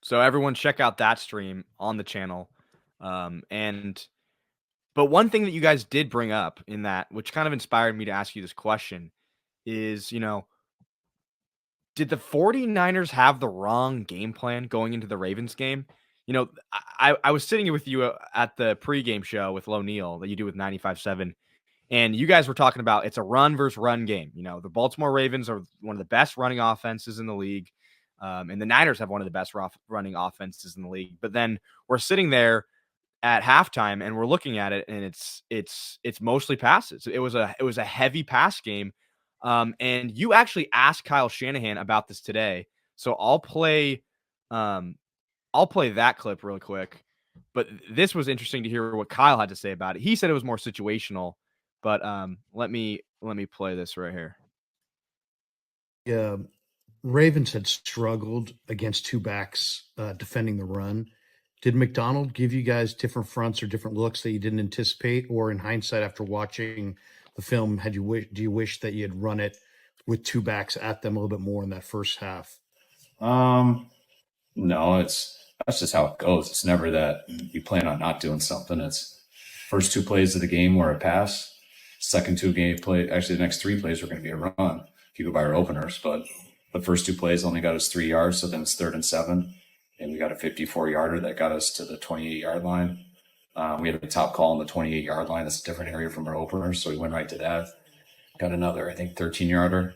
So everyone check out that stream on the channel. And but one thing that you guys did bring up in that, which kind of inspired me to ask you this question, is, did the 49ers have the wrong game plan going into the Ravens game? I was sitting with you at the pregame show with Lo Neal that you do with 95.7, and you guys were talking about it's a run versus run game. The Baltimore Ravens are one of the best running offenses in the league, and the Niners have one of the best running offenses in the league. But then we're sitting there at halftime and we're looking at it, and it's mostly passes. It was a heavy pass game. And you actually asked Kyle Shanahan about this today. So I'll play that clip real quick. But this was interesting to hear what Kyle had to say about it. He said it was more situational, but let me play this right here. Ravens had struggled against two backs defending the run. Did McDonald give you guys different fronts or different looks that you didn't anticipate, or in hindsight, after watching the film, do you wish that you had run it with two backs at them a little bit more in that first half? No, that's just how it goes. It's never that you plan on not doing something. It's first two plays of the game were a pass. Second two game play, actually the next three plays were going to be a run if you go by our openers. But the first two plays only got us 3 yards, so then it's 3rd and 7, and we got a 54-yarder that got us to the 28-yard line. We had a top call on the 28-yard line. That's a different area from our openers, so we went right to that. Got another, I think, 13-yarder,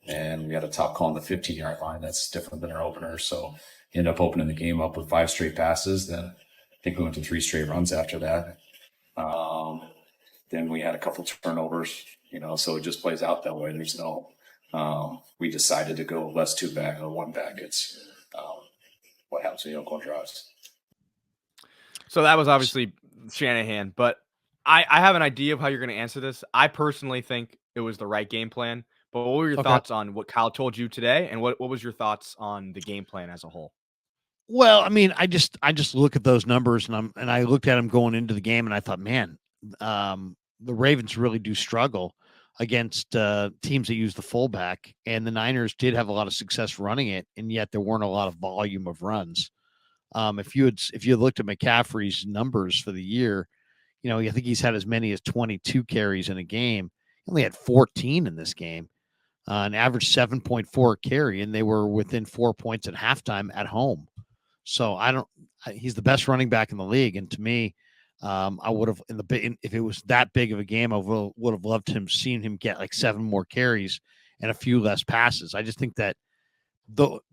and we had a top call on the 15-yard line. That's different than our openers, so end up opening the game up with 5 straight passes. Then I think we went to 3 straight runs after that. Then we had a couple turnovers, so it just plays out that way. There's no, we decided to go less 2 back or 1 back. It's what happens when you don't go drives. So that was obviously Shanahan, but I have an idea of how you're going to answer this. I personally think it was the right game plan. But what were your thoughts on what Kyle told you today, and what was your thoughts on the game plan as a whole? Well, I mean, I just look at those numbers, and I looked at them going into the game, and I thought, man, the Ravens really do struggle against teams that use the fullback, and the Niners did have a lot of success running it, and yet there weren't a lot of volume of runs. If you had looked at McCaffrey's numbers for the year, I think he's had as many as 22 carries in a game. He only had 14 in this game. An average 7.4 carry, and they were within 4 points at halftime at home. So he's the best running back in the league. And to me, I would have if it was that big of a game, I would have loved seeing him get like 7 more carries and a few less passes. I just think that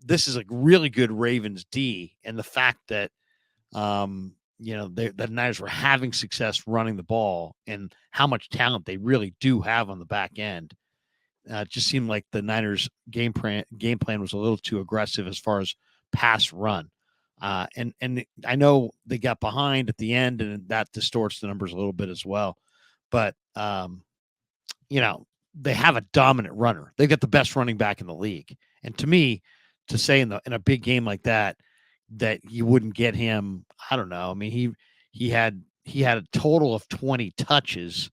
this is a really good Ravens D, and the fact that, the Niners were having success running the ball and how much talent they really do have on the back end. It just seemed like the Niners game plan was a little too aggressive as far as pass run. And I know they got behind at the end, and that distorts the numbers a little bit as well. But, they have a dominant runner. They've got the best running back in the league. And to me, to say in a big game like that you wouldn't get him, I don't know. I mean, he had a total of 20 touches,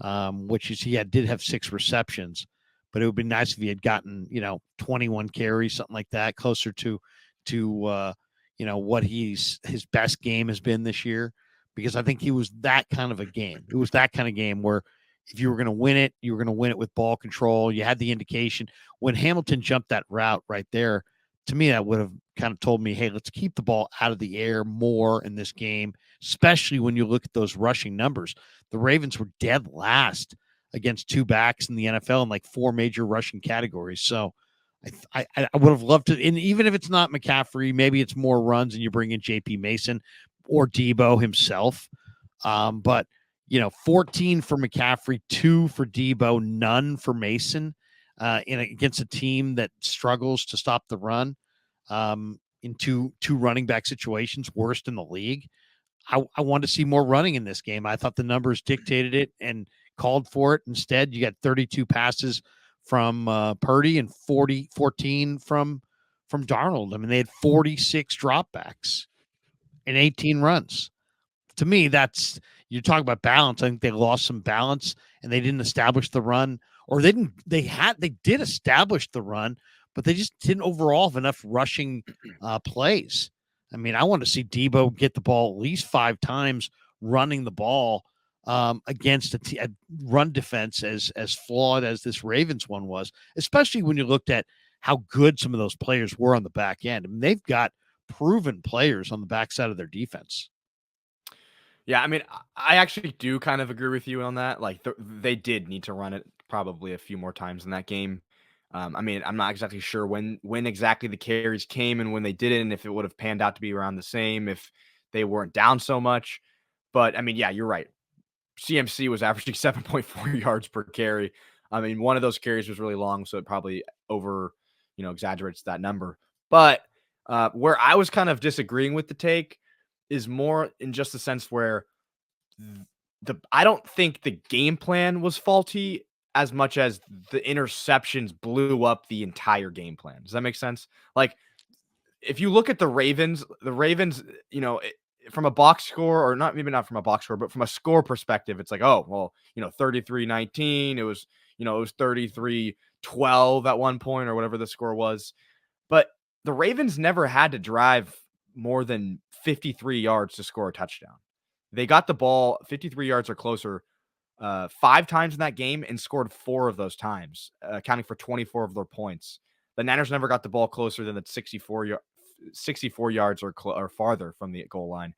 which is did have 6 receptions. But it would be nice if he had gotten, 21 carries, something like that, closer to what his best game has been this year, because I think he was that kind of a game. It was that kind of game where if you were going to win it, you were going to win it with ball control. You had the indication when Hamilton jumped that route right there. To me, that would have kind of told me, hey, let's keep the ball out of the air more in this game, especially when you look at those rushing numbers. The Ravens were dead last against 2 backs in the NFL in like 4 major rushing categories. So I would have loved to, and even if it's not McCaffrey, maybe it's more runs and you bring in JP Mason or Debo himself. But 14 for McCaffrey, 2 for Debo, none for Mason, against a team that struggles to stop the run, in two running back situations, worst in the league. I wanted to see more running in this game. I thought the numbers dictated it and called for it. Instead, you got 32 passes from Purdy and 14 from Darnold. I mean, they had 46 dropbacks and 18 runs. To me, you're talking about balance. I think they lost some balance and they didn't establish the run, or they did establish the run, but they just didn't overall have enough rushing plays. I mean, I want to see Debo get the ball at least 5 times running the ball against a run defense as flawed as this Ravens one was, especially when you looked at how good some of those players were on the back end. I mean, they've got proven players on the backside of their defense. Yeah, I mean, I actually do kind of agree with you on that. Like, they did need to run it probably a few more times in that game. I mean, I'm not exactly sure when exactly the carries came and when they did it, and if it would have panned out to be around the same if they weren't down so much. But I mean, yeah, you're right. CMC was averaging 7.4 yards per carry. I mean, one of those carries was really long, so it probably exaggerates that number. But where I was kind of disagreeing with the take is more in just the sense where I don't think the game plan was faulty as much as the interceptions blew up the entire game plan. Does that make sense? Like, if you look at the Ravens, from a box score, or not, maybe not from a box score, but from a score perspective, it's like, oh, well, 33-19. It was 33-12 at one point or whatever the score was. But the Ravens never had to drive more than 53 yards to score a touchdown. They got the ball 53 yards or closer 5 times in that game and scored 4 of those times, accounting for 24 of their points. The Niners never got the ball closer than the 64 yards or farther from the goal line.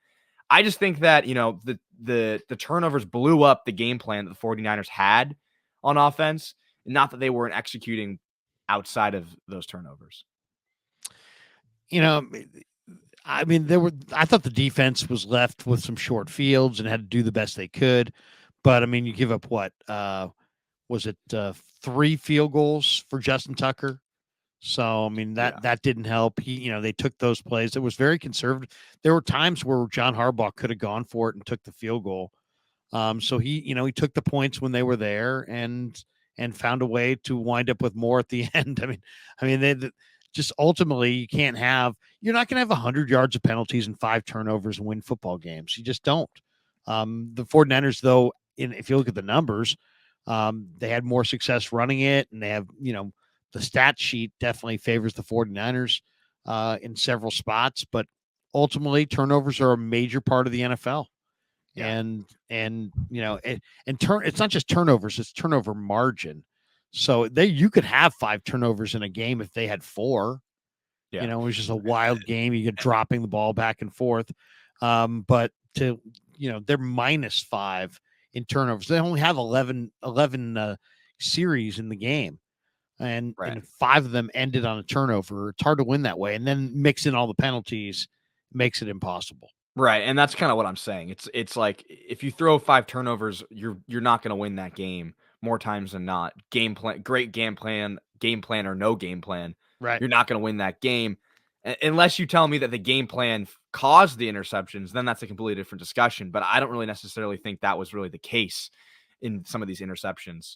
I just think that, the turnovers blew up the game plan that the 49ers had on offense, not that they weren't executing outside of those turnovers. I mean, I thought the defense was left with some short fields and had to do the best they could. But I mean, you give up what was it 3 field goals for Justin Tucker? So I mean that didn't help. They took those plays. It was very conservative. There were times where John Harbaugh could have gone for it and took the field goal. So he took the points when they were there and found a way to wind up with more at the end. I mean, they just ultimately you're not going to have 100 yards of penalties and 5 turnovers and win football games. You just don't. The 49ers, though, if you look at the numbers, they had more success running it, and they have, the stat sheet definitely favors the 49ers in several spots, but ultimately turnovers are a major part of the NFL. Yeah. It's not just turnovers, it's turnover margin. So you could have 5 turnovers in a game if they had 4. Yeah. It was just a wild game. You get dropping the ball back and forth. But they're -5 in turnovers. They only have 11 series in the game. And 5 of them ended on a turnover. It's hard to win that way. And then mix in all the penalties makes it impossible. Right, and that's kind of what I'm saying. It's like if you throw 5 turnovers, you're not going to win that game more times than not. Great game plan or no game plan. Right. You're not going to win that game unless you tell me that the game plan caused the interceptions. Then that's a completely different discussion. But I don't really necessarily think that was really the case in some of these interceptions.